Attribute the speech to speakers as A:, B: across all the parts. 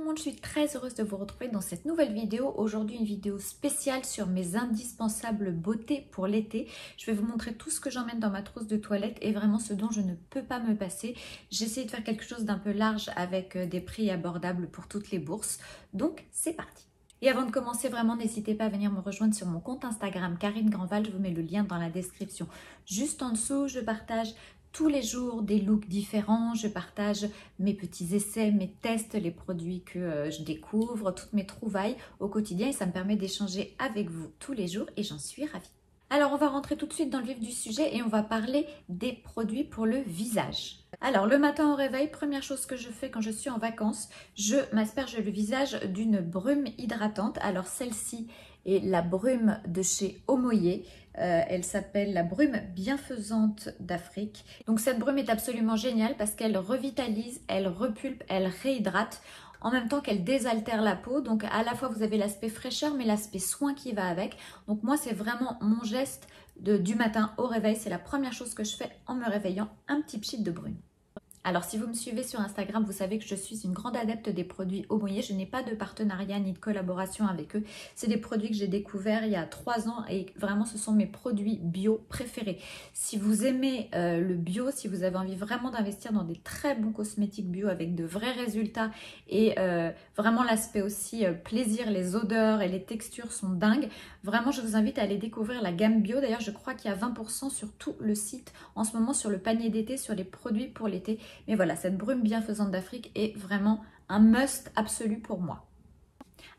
A: monde, je suis très heureuse de vous retrouver dans cette nouvelle vidéo. Aujourd'hui, une vidéo spéciale sur mes indispensables beautés pour l'été. Je vais vous montrer tout ce que j'emmène dans ma trousse de toilette et vraiment ce dont je ne peux pas me passer. J'ai essayé de faire quelque chose d'un peu large avec des prix abordables pour toutes les bourses. Donc, c'est parti. Et avant de commencer, vraiment, n'hésitez pas à venir me rejoindre sur mon compte Instagram Karine Grandval. Je vous mets le lien dans la description. Juste en dessous, je partage tous les jours des looks différents, je partage mes petits essais, mes tests, les produits que je découvre, toutes mes trouvailles au quotidien et ça me permet d'échanger avec vous tous les jours et j'en suis ravie. Alors on va rentrer tout de suite dans le vif du sujet et on va parler des produits pour le visage. Alors le matin au réveil, première chose que je fais quand je suis en vacances, je m'asperge le visage d'une brume hydratante. Alors celle-ci est la brume de chez Omoyé. Elle s'appelle la brume bienfaisante d'Afrique. Donc cette brume est absolument géniale parce qu'elle revitalise, elle repulpe, elle réhydrate en même temps qu'elle désaltère la peau. Donc à la fois vous avez l'aspect fraîcheur mais l'aspect soin qui va avec. Donc moi c'est vraiment mon geste du matin au réveil. C'est la première chose que je fais en me réveillant, un petit pchit de brume. Alors si vous me suivez sur Instagram, vous savez que je suis une grande adepte des produits Omoyé. Je n'ai pas de partenariat ni de collaboration avec eux. C'est des produits que j'ai découverts il y a 3 ans et vraiment ce sont mes produits bio préférés. Si vous aimez le bio, si vous avez envie vraiment d'investir dans des très bons cosmétiques bio avec de vrais résultats et vraiment l'aspect aussi plaisir, les odeurs et les textures sont dingues. Vraiment je vous invite à aller découvrir la gamme bio. D'ailleurs je crois qu'il y a 20% sur tout le site en ce moment sur le panier d'été, sur les produits pour l'été. Mais voilà, cette brume bienfaisante d'Afrique est vraiment un must absolu pour moi.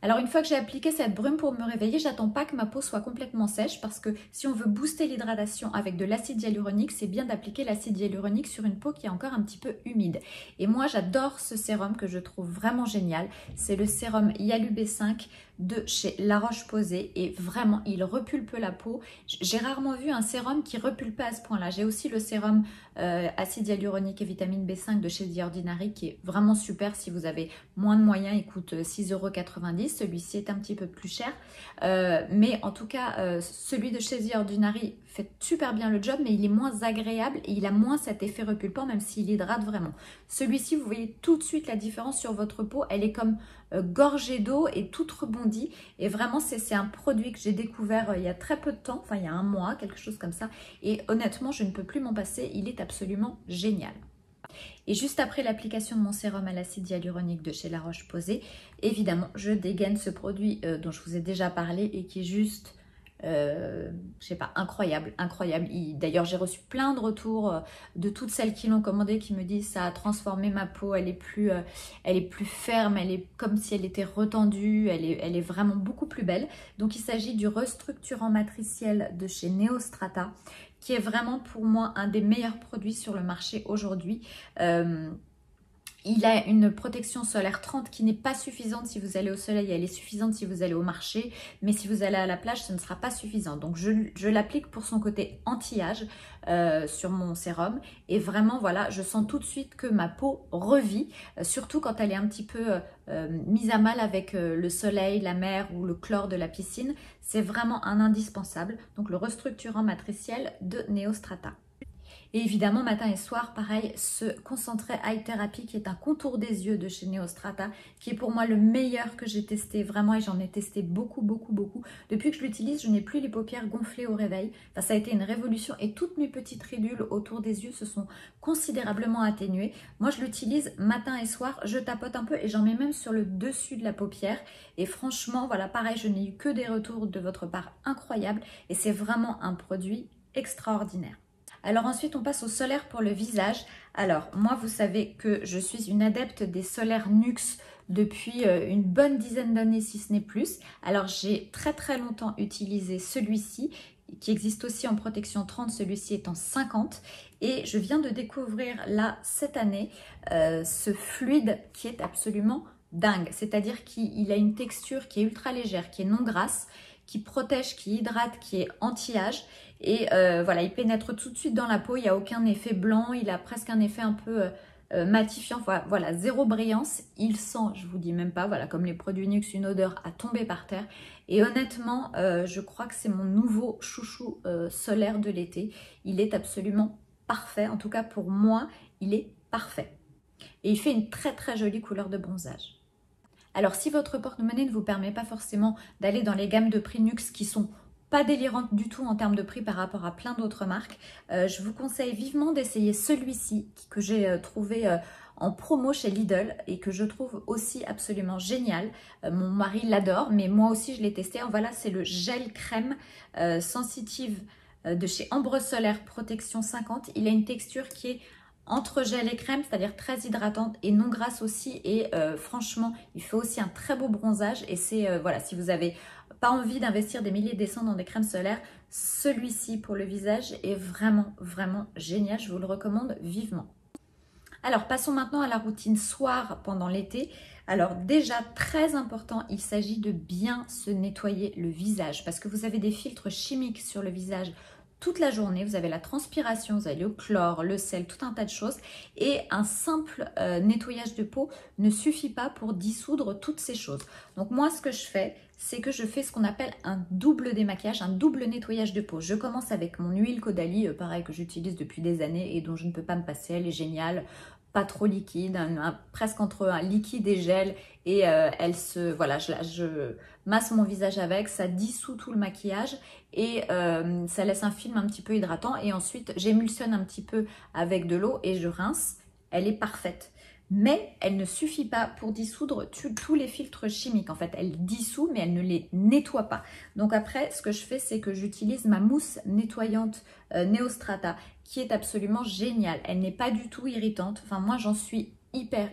A: Alors une fois que j'ai appliqué cette brume pour me réveiller, j'attends pas que ma peau soit complètement sèche parce que si on veut booster l'hydratation avec de l'acide hyaluronique, c'est bien d'appliquer l'acide hyaluronique sur une peau qui est encore un petit peu humide. Et moi j'adore ce sérum que je trouve vraiment génial, c'est le sérum Yalu B5 de chez La Roche-Posay et vraiment il repulpe la peau. J'ai rarement vu un sérum qui repulpe à ce point-là. J'ai aussi le sérum acide hyaluronique et vitamine B5 de chez The Ordinary qui est vraiment super si vous avez moins de moyens, il coûte 6,90 €. Celui-ci est un petit peu plus cher, mais en tout cas celui de chez The Ordinary fait super bien le job, mais il est moins agréable et il a moins cet effet repulpant même s'il hydrate vraiment. Celui-ci, vous voyez tout de suite la différence sur votre peau, elle est comme gorgée d'eau et toute rebondie et vraiment c'est un produit que j'ai découvert il y a très peu de temps, enfin il y a un mois, quelque chose comme ça, et honnêtement je ne peux plus m'en passer, il est absolument génial. Et juste après l'application de mon sérum à l'acide hyaluronique de chez La Roche-Posay, évidemment, je dégaine ce produit dont je vous ai déjà parlé et qui est juste, je sais pas, incroyable, incroyable. D'ailleurs, j'ai reçu plein de retours de toutes celles qui l'ont commandé qui me disent ça a transformé ma peau, elle est plus ferme, elle est comme si elle était retendue, elle est vraiment beaucoup plus belle. Donc, il s'agit du restructurant matriciel de chez Neostrata, qui est vraiment pour moi un des meilleurs produits sur le marché aujourd'hui. Il a une protection solaire 30 qui n'est pas suffisante si vous allez au soleil, elle est suffisante si vous allez au marché, mais si vous allez à la plage, ce ne sera pas suffisant. Donc je l'applique pour son côté anti-âge sur mon sérum et vraiment voilà, je sens tout de suite que ma peau revit, surtout quand elle est un petit peu mise à mal avec le soleil, la mer ou le chlore de la piscine. C'est vraiment un indispensable. Donc le restructurant matriciel de Neostrata. Et évidemment, matin et soir, pareil, ce concentré Eye Therapy qui est un contour des yeux de chez Neostrata, qui est pour moi le meilleur que j'ai testé vraiment et j'en ai testé beaucoup. Depuis que je l'utilise, je n'ai plus les paupières gonflées au réveil. Enfin, ça a été une révolution et toutes mes petites ridules autour des yeux se sont considérablement atténuées. Moi, je l'utilise matin et soir, je tapote un peu et j'en mets même sur le dessus de la paupière. Et franchement, voilà, pareil, je n'ai eu que des retours de votre part incroyables et c'est vraiment un produit extraordinaire. Alors ensuite, on passe au solaire pour le visage. Alors, moi, vous savez que je suis une adepte des solaires Nuxe depuis une bonne dizaine d'années, si ce n'est plus. Alors, j'ai très longtemps utilisé celui-ci, qui existe aussi en protection 30, celui-ci est en 50. Et je viens de découvrir là, cette année, ce fluide qui est absolument dingue. C'est-à-dire qu'il a une texture qui est ultra légère, qui est non grasse, qui protège, qui hydrate, qui est anti-âge. Et voilà, il pénètre tout de suite dans la peau, il n'y a aucun effet blanc, il a presque un effet un peu matifiant, voilà, zéro brillance. Il sent, je vous dis même pas, voilà, comme les produits Nuxe, une odeur à tomber par terre. Et honnêtement, je crois que c'est mon nouveau chouchou solaire de l'été. Il est absolument parfait, en tout cas pour moi, il est parfait. Et il fait une très jolie couleur de bronzage. Alors si votre porte-monnaie ne vous permet pas forcément d'aller dans les gammes de prix Nuxe qui sont pas délirantes du tout en termes de prix par rapport à plein d'autres marques, je vous conseille vivement d'essayer celui-ci que j'ai trouvé en promo chez Lidl et que je trouve aussi absolument génial. Mon mari l'adore, mais moi aussi je l'ai testé. Voilà, c'est le gel crème sensitive de chez Ambre Solaire Protection 50. Il a une texture qui est entre gel et crème, c'est-à-dire très hydratante et non grasse aussi. Et franchement, il fait aussi un très beau bronzage. Et c'est, voilà, si vous n'avez pas envie d'investir des milliers de cents dans des crèmes solaires, celui-ci pour le visage est vraiment, vraiment génial. Je vous le recommande vivement. Alors, passons maintenant à la routine soir pendant l'été. Alors déjà, très important, il s'agit de bien se nettoyer le visage parce que vous avez des filtres chimiques sur le visage toute la journée. Vous avez la transpiration, vous avez le chlore, le sel, tout un tas de choses. Et un simple nettoyage de peau ne suffit pas pour dissoudre toutes ces choses. Donc moi, ce que je fais, c'est que je fais ce qu'on appelle un double démaquillage, un double nettoyage de peau. Je commence avec mon huile Caudalie, pareil que j'utilise depuis des années et dont je ne peux pas me passer. Elle est géniale. Pas trop liquide, presque entre un liquide et gel, et voilà, je masse mon visage avec, ça dissout tout le maquillage et ça laisse un film un petit peu hydratant, et ensuite j'émulsionne un petit peu avec de l'eau et je rince. Elle est parfaite, mais elle ne suffit pas pour dissoudre tous les filtres chimiques. En fait, elle dissout, mais elle ne les nettoie pas. Donc après, ce que je fais, c'est que j'utilise ma mousse nettoyante Neostrata, qui est absolument géniale. Elle n'est pas du tout irritante. Enfin, moi, j'en suis hyper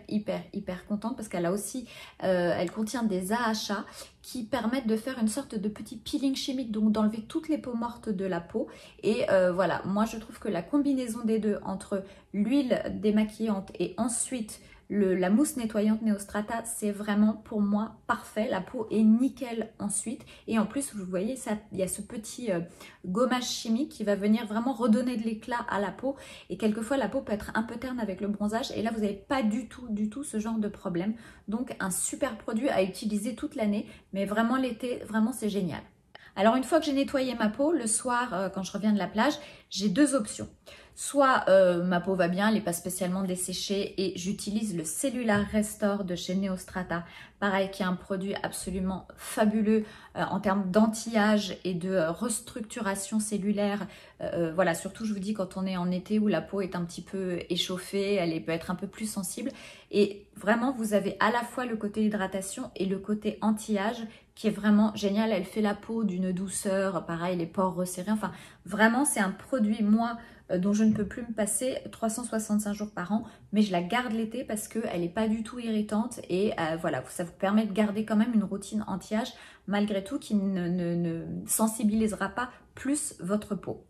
A: contente parce qu'elle a aussi, elle contient des AHA qui permettent de faire une sorte de petit peeling chimique, donc d'enlever toutes les peaux mortes de la peau. Et voilà, moi je trouve que la combinaison des deux, entre l'huile démaquillante et ensuite la mousse nettoyante Neostrata, c'est vraiment pour moi parfait. La peau est nickel ensuite. Et en plus, vous voyez, ça, il y a ce petit gommage chimique qui va venir vraiment redonner de l'éclat à la peau. Et quelquefois, la peau peut être un peu terne avec le bronzage. Et là, vous n'avez pas du tout ce genre de problème. Donc, un super produit à utiliser toute l'année. Mais vraiment, l'été, vraiment, c'est génial. Alors, une fois que j'ai nettoyé ma peau, le soir, quand je reviens de la plage, j'ai deux options. Soit ma peau va bien, elle n'est pas spécialement desséchée et j'utilise le Cellular Restore de chez Neostrata. Pareil, qui est un produit absolument fabuleux en termes d'anti-âge et de restructuration cellulaire. Voilà, surtout je vous dis quand on est en été où la peau est un petit peu échauffée, elle peut être un peu plus sensible. Et vraiment, vous avez à la fois le côté hydratation et le côté anti-âge qui est vraiment génial. Elle fait la peau d'une douceur, pareil, les pores resserrés. Enfin, vraiment, c'est un produit, moi, dont je ne peux plus me passer 365 jours par an, mais je la garde l'été parce qu'elle n'est pas du tout irritante et voilà, ça vous permet de garder quand même une routine anti-âge malgré tout qui ne sensibilisera pas plus votre peau.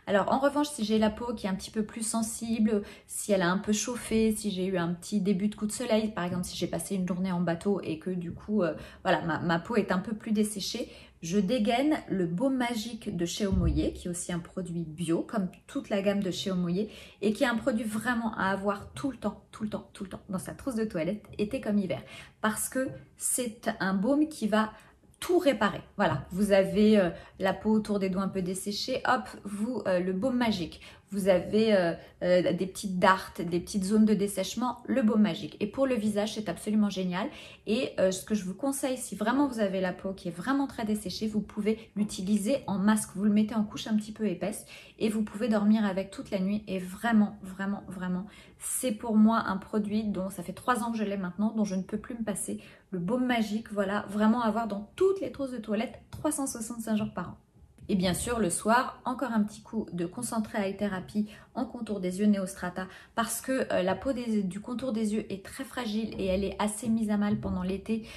A: Alors en revanche, si j'ai la peau qui est un petit peu plus sensible, si elle a un peu chauffé, si j'ai eu un petit début de coup de soleil, par exemple si j'ai passé une journée en bateau et que du coup, voilà, ma peau est un peu plus desséchée, je dégaine le Baume Magique de chez Omoyé, qui est aussi un produit bio, comme toute la gamme de chez Omoyé, et qui est un produit vraiment à avoir tout le temps, dans sa trousse de toilette, été comme hiver. Parce que c'est un baume qui va tout réparer. Voilà, vous avez la peau autour des doigts un peu desséchée, hop, le Baume Magique. Vous avez des petites dartes, des petites zones de dessèchement, le Baume Magique. Et pour le visage, c'est absolument génial. Et ce que je vous conseille, si vraiment vous avez la peau qui est vraiment très desséchée, vous pouvez l'utiliser en masque. Vous le mettez en couche un petit peu épaisse et vous pouvez dormir avec toute la nuit. Et vraiment, c'est pour moi un produit dont ça fait 3 ans que je l'ai maintenant, dont je ne peux plus me passer. Le Baume Magique, voilà, vraiment avoir dans toutes les trousses de toilette 365 jours par an. Et bien sûr, le soir, encore un petit coup de concentré eye thérapie en contour des yeux Neostrata parce que la peau du contour des yeux est très fragile et elle est assez mise à mal pendant l'été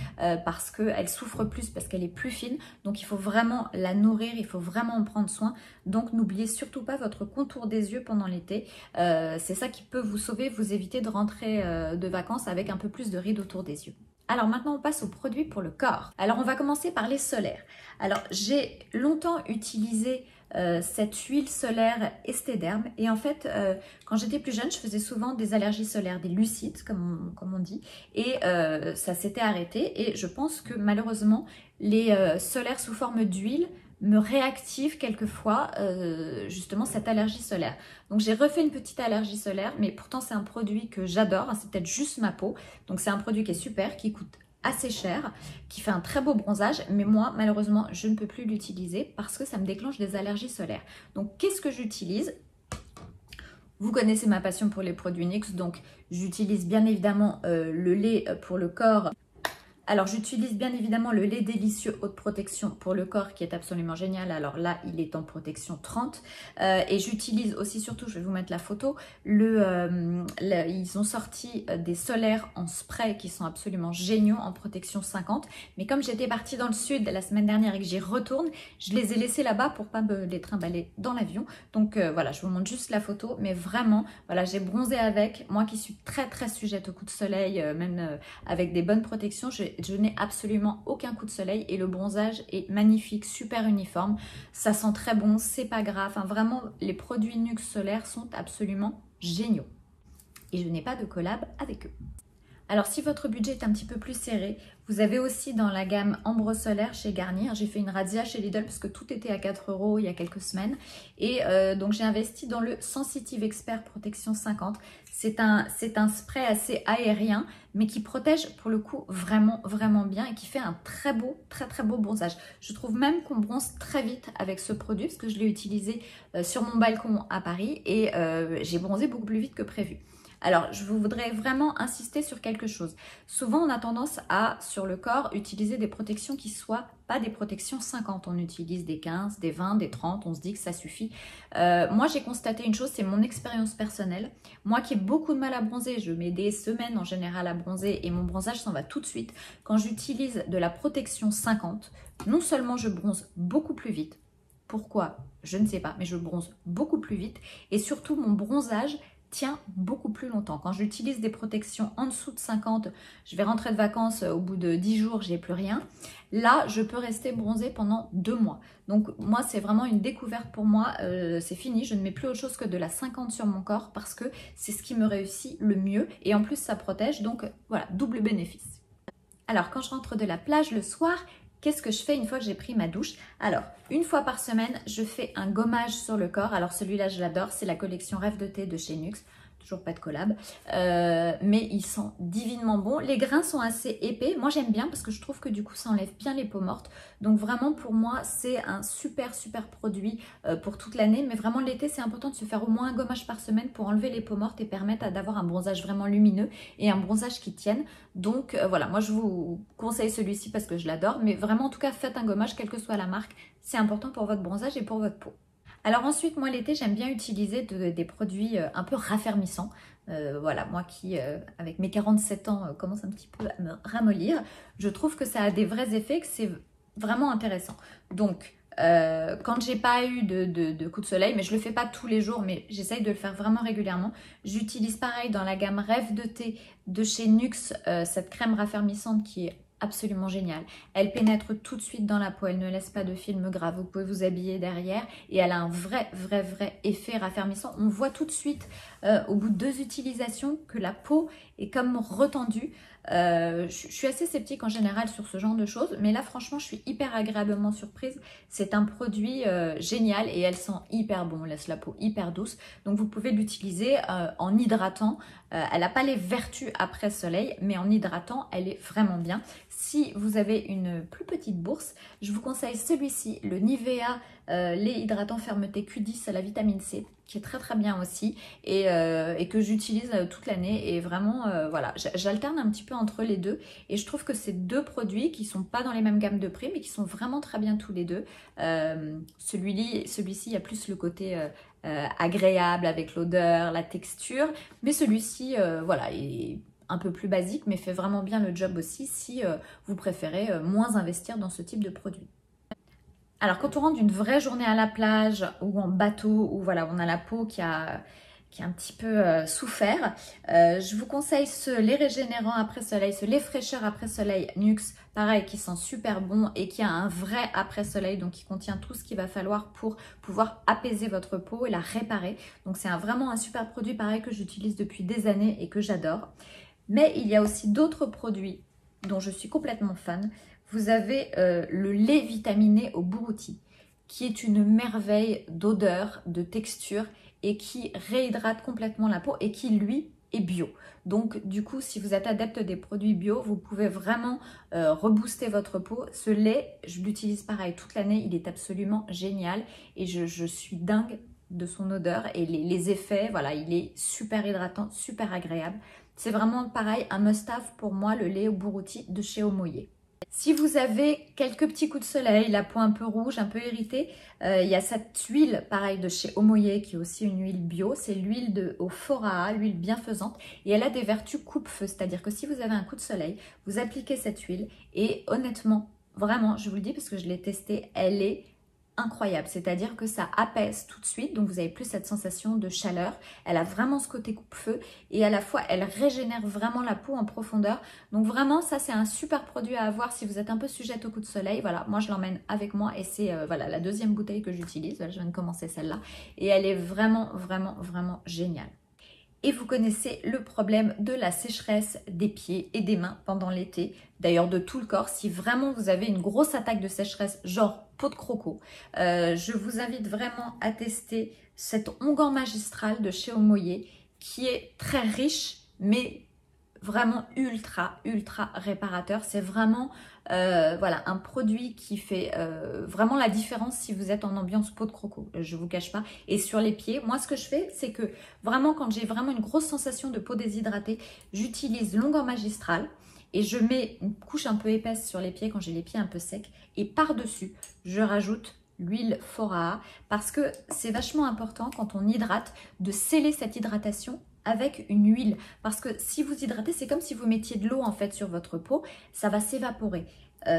A: parce qu'elle souffre plus, parce qu'elle est plus fine. Donc, il faut vraiment la nourrir, il faut vraiment en prendre soin. Donc, n'oubliez surtout pas votre contour des yeux pendant l'été. C'est ça qui peut vous sauver, vous éviter de rentrer de vacances avec un peu plus de rides autour des yeux. Alors maintenant, on passe aux produits pour le corps. Alors, on va commencer par les solaires. Alors, j'ai longtemps utilisé cette huile solaire Esthederm. Et en fait, quand j'étais plus jeune, je faisais souvent des allergies solaires, des lucides, comme on dit. Et ça s'était arrêté. Et je pense que malheureusement, les solaires sous forme d'huile me réactive quelquefois justement cette allergie solaire. Donc j'ai refait une petite allergie solaire, mais pourtant c'est un produit que j'adore, hein, c'est peut-être juste ma peau. Donc c'est un produit qui est super, qui coûte assez cher, qui fait un très beau bronzage, mais moi malheureusement je ne peux plus l'utiliser parce que ça me déclenche des allergies solaires. Donc qu'est-ce que j'utilise? Vous connaissez ma passion pour les produits NYX, donc j'utilise bien évidemment le lait pour le corps. Alors j'utilise bien évidemment le lait délicieux haute protection pour le corps qui est absolument génial. Alors là il est en protection 30 et j'utilise aussi surtout, je vais vous mettre la photo, ils ont sorti des solaires en spray qui sont absolument géniaux en protection 50. Mais comme j'étais partie dans le sud la semaine dernière et que j'y retourne, je les ai laissés là-bas pour pas me les trimballer dans l'avion. Donc voilà, je vous montre juste la photo, mais vraiment voilà, j'ai bronzé avec. Moi qui suis très très sujette aux coups de soleil, même avec des bonnes protections, je n'ai absolument aucun coup de soleil et le bronzage est magnifique, super uniforme. Ça sent très bon, c'est pas grave. Enfin, vraiment, les produits NYX solaires sont absolument géniaux. Et je n'ai pas de collab avec eux. Alors si votre budget est un petit peu plus serré, vous avez aussi dans la gamme Ambre Solaire chez Garnier. J'ai fait une razzia chez Lidl parce que tout était à 4 € il y a quelques semaines. Et donc j'ai investi dans le Sensitive Expert Protection 50. C'est un spray assez aérien, mais qui protège pour le coup vraiment bien et qui fait un très beau bronzage. Je trouve même qu'on bronze très vite avec ce produit parce que je l'ai utilisé sur mon balcon à Paris et j'ai bronzé beaucoup plus vite que prévu. Alors, je voudrais vraiment insister sur quelque chose. Souvent, on a tendance à, sur le corps, utiliser des protections qui soient pas des protections 50. On utilise des 15, des 20, des 30, on se dit que ça suffit. Moi, j'ai constaté une chose, c'est mon expérience personnelle. Moi qui ai beaucoup de mal à bronzer, je mets des semaines en général à bronzer et mon bronzage s'en va tout de suite. Quand j'utilise de la protection 50, non seulement je bronze beaucoup plus vite, pourquoi? Je ne sais pas, mais je bronze beaucoup plus vite et surtout mon bronzage tient beaucoup plus longtemps. Quand j'utilise des protections en dessous de 50, je vais rentrer de vacances, au bout de 10 jours, j'ai plus rien. Là, je peux rester bronzée pendant 2 mois. Donc moi, c'est vraiment une découverte pour moi. C'est fini, je ne mets plus autre chose que de la 50 sur mon corps parce que c'est ce qui me réussit le mieux. Et en plus, ça protège, donc voilà, double bénéfice. Alors, quand je rentre de la plage le soir, qu'est-ce que je fais une fois que j'ai pris ma douche? Alors, une fois par semaine, je fais un gommage sur le corps. Alors celui-là, je l'adore, c'est la collection Rêve de thé de chez NYX. Toujours pas de collab, mais ils sont divinement bons. Les grains sont assez épais. Moi, j'aime bien parce que je trouve que du coup, ça enlève bien les peaux mortes. Donc vraiment, pour moi, c'est un super produit pour toute l'année. Mais vraiment, l'été, c'est important de se faire au moins un gommage par semaine pour enlever les peaux mortes et permettre d'avoir un bronzage vraiment lumineux et un bronzage qui tienne. Donc voilà, moi, je vous conseille celui-ci parce que je l'adore. Mais vraiment, en tout cas, faites un gommage, quelle que soit la marque. C'est important pour votre bronzage et pour votre peau. Alors ensuite, moi l'été, j'aime bien utiliser des produits un peu raffermissants. Voilà, moi qui, avec mes 47 ans, commence un petit peu à me ramollir. Je trouve que ça a des vrais effets, que c'est vraiment intéressant. Donc, quand j'ai pas eu de coup de soleil, mais je le fais pas tous les jours, mais j'essaye de le faire vraiment régulièrement, j'utilise pareil dans la gamme Rêve de thé de chez NYX, cette crème raffermissante qui est absolument géniale. Elle pénètre tout de suite dans la peau, elle ne laisse pas de film gras, vous pouvez vous habiller derrière et elle a un vrai effet raffermissant. On voit tout de suite au bout de 2 utilisations que la peau est comme retendue. Je suis assez sceptique en général sur ce genre de choses, mais là franchement je suis hyper agréablement surprise. C'est un produit génial et elle sent hyper bon, laisse la peau hyper douce. Donc vous pouvez l'utiliser en hydratant. Elle n'a pas les vertus après soleil, mais en hydratant elle est vraiment bien. Si vous avez une plus petite bourse, je vous conseille celui-ci, le Nivea lait hydratant fermeté Q10 à la vitamine C, qui est très bien aussi et que j'utilise toute l'année et vraiment voilà, j'alterne un petit peu entre les deux et je trouve que c'est 2 produits qui sont pas dans les mêmes gammes de prix mais qui sont vraiment très bien tous les deux. Celui-ci, il y a plus le côté agréable avec l'odeur, la texture, mais celui-ci voilà, est un peu plus basique mais fait vraiment bien le job aussi si vous préférez moins investir dans ce type de produit. Alors quand on rentre d'une vraie journée à la plage ou en bateau, où voilà, on a la peau qui a un petit peu souffert, je vous conseille ce lait régénérant après soleil, ce lait fraîcheur après soleil NYX, pareil, qui sent super bon et qui a un vrai après soleil, donc qui contient tout ce qu'il va falloir pour pouvoir apaiser votre peau et la réparer. Donc c'est vraiment un super produit pareil que j'utilise depuis des années et que j'adore. Mais il y a aussi d'autres produits dont je suis complètement fan. Vous avez le lait vitaminé au Bourouti, qui est une merveille d'odeur, de texture et qui réhydrate complètement la peau et qui, lui, et bio. Donc du coup, si vous êtes adepte des produits bio, vous pouvez vraiment rebooster votre peau. Ce lait, je l'utilise pareil toute l'année, il est absolument génial et je suis dingue de son odeur et les effets, voilà, il est super hydratant, super agréable. C'est vraiment pareil, un must-have pour moi, le lait au bourrouti de chez Omoyé. Si vous avez quelques petits coups de soleil, la peau un peu rouge, un peu irritée, il y a cette huile, pareil, de chez Omoyé, qui est aussi une huile bio. C'est l'huile de Ophoraa, l'huile bienfaisante. Et elle a des vertus coupe-feu, c'est-à-dire que si vous avez un coup de soleil, vous appliquez cette huile. Et honnêtement, vraiment, je vous le dis parce que je l'ai testée, elle est incroyable, c'est-à-dire que ça apaise tout de suite, donc vous avez plus cette sensation de chaleur. Elle a vraiment ce côté coupe-feu et à la fois elle régénère vraiment la peau en profondeur. Donc vraiment ça c'est un super produit à avoir si vous êtes un peu sujette au coup de soleil. Voilà, moi je l'emmène avec moi et c'est voilà la deuxième bouteille que j'utilise. Je viens de commencer celle-là et elle est vraiment géniale. Et vous connaissez le problème de la sécheresse des pieds et des mains pendant l'été, d'ailleurs de tout le corps. Si vraiment vous avez une grosse attaque de sécheresse, genre peau de croco, je vous invite vraiment à tester cet onguent magistral de chez Omoyé qui est très riche mais vraiment ultra réparateur. C'est vraiment voilà, un produit qui fait vraiment la différence si vous êtes en ambiance peau de croco, je vous cache pas. Et sur les pieds, moi ce que je fais, c'est que vraiment quand j'ai vraiment une grosse sensation de peau déshydratée, j'utilise l'onguent magistral et je mets une couche un peu épaisse sur les pieds quand j'ai les pieds un peu secs et par-dessus, je rajoute l'huile Ophoraa parce que c'est vachement important quand on hydrate de sceller cette hydratation avec une huile, parce que si vous hydratez, c'est comme si vous mettiez de l'eau en fait sur votre peau, ça va s'évaporer.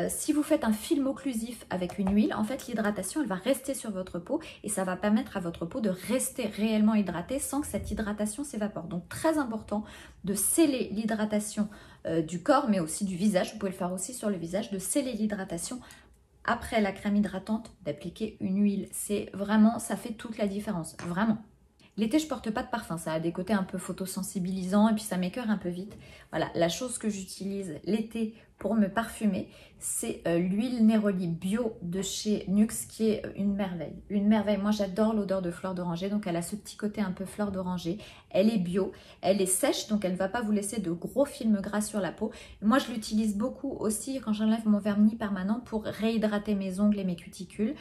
A: Si vous faites un film occlusif avec une huile, en fait l'hydratation elle va rester sur votre peau et ça va permettre à votre peau de rester réellement hydratée sans que cette hydratation s'évapore. Donc très important de sceller l'hydratation du corps mais aussi du visage, vous pouvez le faire aussi sur le visage, de sceller l'hydratation après la crème hydratante, d'appliquer une huile. C'est vraiment, ça fait toute la différence, vraiment. L'été, je porte pas de parfum, ça a des côtés un peu photosensibilisants et puis ça m'écœure un peu vite. Voilà, la chose que j'utilise l'été pour me parfumer, c'est l'huile Neroli bio de chez Nuxe qui est une merveille. Une merveille, moi j'adore l'odeur de fleur d'oranger, donc elle a ce petit côté un peu fleur d'oranger. Elle est bio, elle est sèche, donc elle ne va pas vous laisser de gros films gras sur la peau. Moi je l'utilise beaucoup aussi quand j'enlève mon vernis permanent pour réhydrater mes ongles et mes cuticules.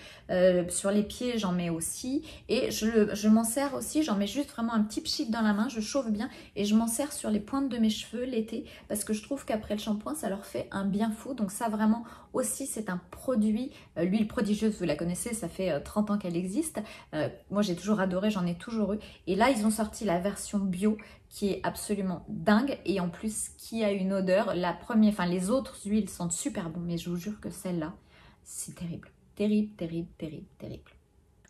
A: Sur les pieds j'en mets aussi et je m'en sers aussi, j'en mets juste vraiment un petit pchit dans la main, je chauffe bien et je m'en sers sur les pointes de mes cheveux l'été parce que je trouve qu'après le shampoing ça leur fait un bien fou. Donc ça vraiment aussi c'est un produit, l'huile prodigieuse vous la connaissez, ça fait 30 ans qu'elle existe, moi j'ai toujours adoré, j'en ai toujours eu et là ils ont sorti la version bio qui est absolument dingue et en plus qui a une odeur, la première, enfin les autres huiles sentent super bon mais je vous jure que celle-là c'est terrible, terrible.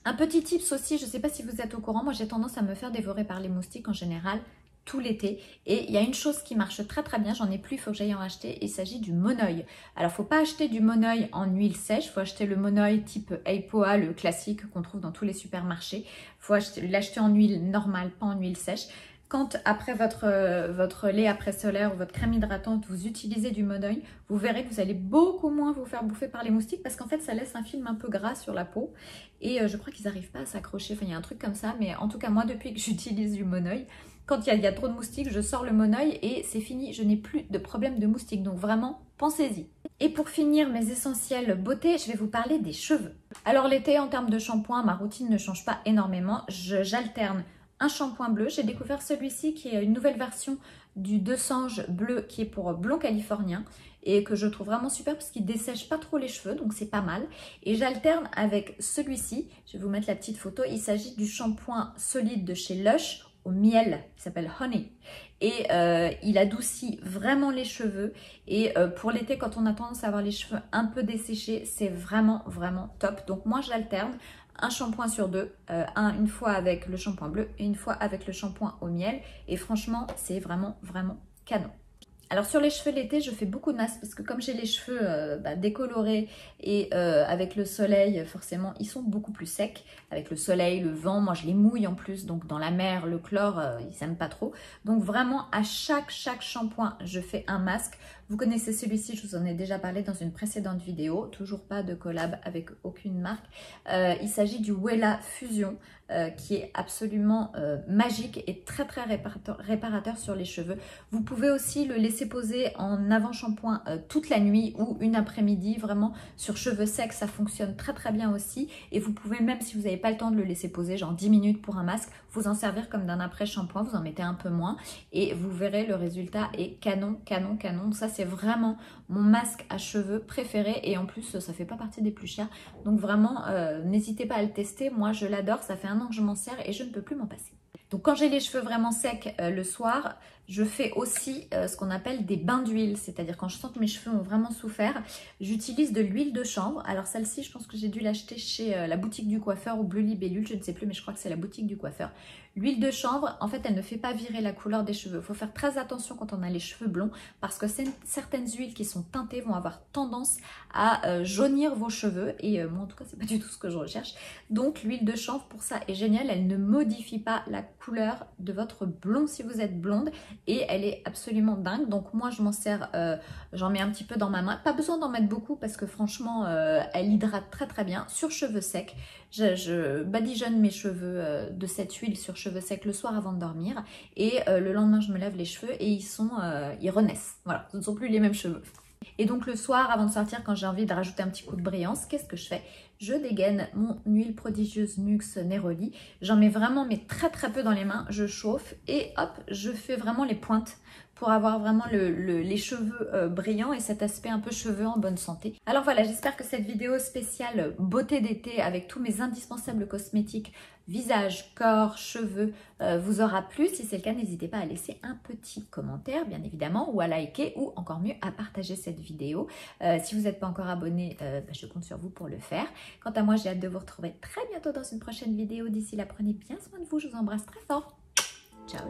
A: Un petit tips aussi, je ne sais pas si vous êtes au courant, moi j'ai tendance à me faire dévorer par les moustiques en général tout l'été et il y a une chose qui marche très bien, j'en ai plus, il faut que j'aille en acheter, il s'agit du monoeil. Alors il ne faut pas acheter du monoeil en huile sèche, il faut acheter le monoeil type Eipoa, le classique qu'on trouve dans tous les supermarchés, il faut l'acheter en huile normale, pas en huile sèche. Quand après votre lait après solaire ou votre crème hydratante, vous utilisez du monoeil, vous verrez que vous allez beaucoup moins vous faire bouffer par les moustiques parce qu'en fait ça laisse un film un peu gras sur la peau et je crois qu'ils n'arrivent pas à s'accrocher, enfin il y a un truc comme ça, mais en tout cas moi depuis que j'utilise du monoeil, quand il y a trop de moustiques, je sors le monoeil et c'est fini, je n'ai plus de problème de moustiques, donc vraiment pensez-y. Et pour finir mes essentiels beauté, je vais vous parler des cheveux. Alors l'été en termes de shampoing, ma routine ne change pas énormément, j'alterne un shampoing bleu. J'ai découvert celui-ci qui est une nouvelle version du De Sange bleu qui est pour blond californien et que je trouve vraiment super parce qu'il dessèche pas trop les cheveux, donc c'est pas mal. Et j'alterne avec celui-ci, je vais vous mettre la petite photo, il s'agit du shampoing solide de chez Lush au miel qui s'appelle Honey. Et il adoucit vraiment les cheveux et pour l'été quand on a tendance à avoir les cheveux un peu desséchés, c'est vraiment top. Donc moi j'alterne un shampoing sur deux, une fois avec le shampoing bleu et une fois avec le shampoing au miel. Et franchement, c'est vraiment canon. Alors sur les cheveux l'été, je fais beaucoup de masques parce que comme j'ai les cheveux décolorés et avec le soleil, forcément, ils sont beaucoup plus secs. Avec le soleil, le vent, moi je les mouille en plus, donc dans la mer, le chlore, ils n'aiment pas trop. Donc vraiment, à chaque shampoing, je fais un masque Vous connaissez celui-ci, je vous en ai déjà parlé dans une précédente vidéo, toujours pas de collab avec aucune marque. Il s'agit du Wella Fusion qui est absolument magique et très réparateur sur les cheveux. Vous pouvez aussi le laisser poser en avant-shampoing toute la nuit ou une après-midi, vraiment sur cheveux secs, ça fonctionne très bien aussi. Et vous pouvez même, si vous n'avez pas le temps de le laisser poser, genre 10 minutes pour un masque, vous en servir comme d'un après-shampoing, vous en mettez un peu moins et vous verrez le résultat est canon. Ça c'est vraiment mon masque à cheveux préféré et en plus ça fait pas partie des plus chers. Donc vraiment n'hésitez pas à le tester, moi je l'adore, ça fait 1 an que je m'en sers et je ne peux plus m'en passer. Donc quand j'ai les cheveux vraiment secs le soir, je fais aussi ce qu'on appelle des bains d'huile, c'est-à-dire quand je sens que mes cheveux ont vraiment souffert, j'utilise de l'huile de chanvre. Alors celle-ci, je pense que j'ai dû l'acheter chez la boutique du coiffeur ou Bleu Libellule, je ne sais plus, mais je crois que c'est la boutique du coiffeur. L'huile de chanvre, en fait, elle ne fait pas virer la couleur des cheveux. Il faut faire très attention quand on a les cheveux blonds parce que certaines huiles qui sont teintées vont avoir tendance à jaunir vos cheveux et moi en tout cas, c'est pas du tout ce que je recherche. Donc l'huile de chanvre pour ça est géniale, elle ne modifie pas la couleur de votre blond si vous êtes blonde. Et elle est absolument dingue. Donc moi je m'en sers, j'en mets un petit peu dans ma main. Pas besoin d'en mettre beaucoup parce que franchement elle hydrate très bien. Sur cheveux secs, je badigeonne mes cheveux de cette huile sur cheveux secs le soir avant de dormir. Et le lendemain je me lave les cheveux et ils renaissent. Voilà, ce ne sont plus les mêmes cheveux. Et donc le soir, avant de sortir, quand j'ai envie de rajouter un petit coup de brillance, qu'est-ce que je fais? Je dégaine mon huile prodigieuse Nuxe Neroli. J'en mets vraiment mais très peu dans les mains. Je chauffe et hop, je fais vraiment les pointes pour avoir vraiment les cheveux brillants et cet aspect un peu cheveux en bonne santé. Alors voilà, j'espère que cette vidéo spéciale beauté d'été avec tous mes indispensables cosmétiques visage, corps, cheveux vous aura plu. Si c'est le cas, n'hésitez pas à laisser un petit commentaire bien évidemment ou à liker ou encore mieux à partager cette vidéo. Si vous n'êtes pas encore abonné, je compte sur vous pour le faire. Quant à moi, j'ai hâte de vous retrouver très bientôt dans une prochaine vidéo. D'ici là, prenez bien soin de vous. Je vous embrasse très fort. Ciao.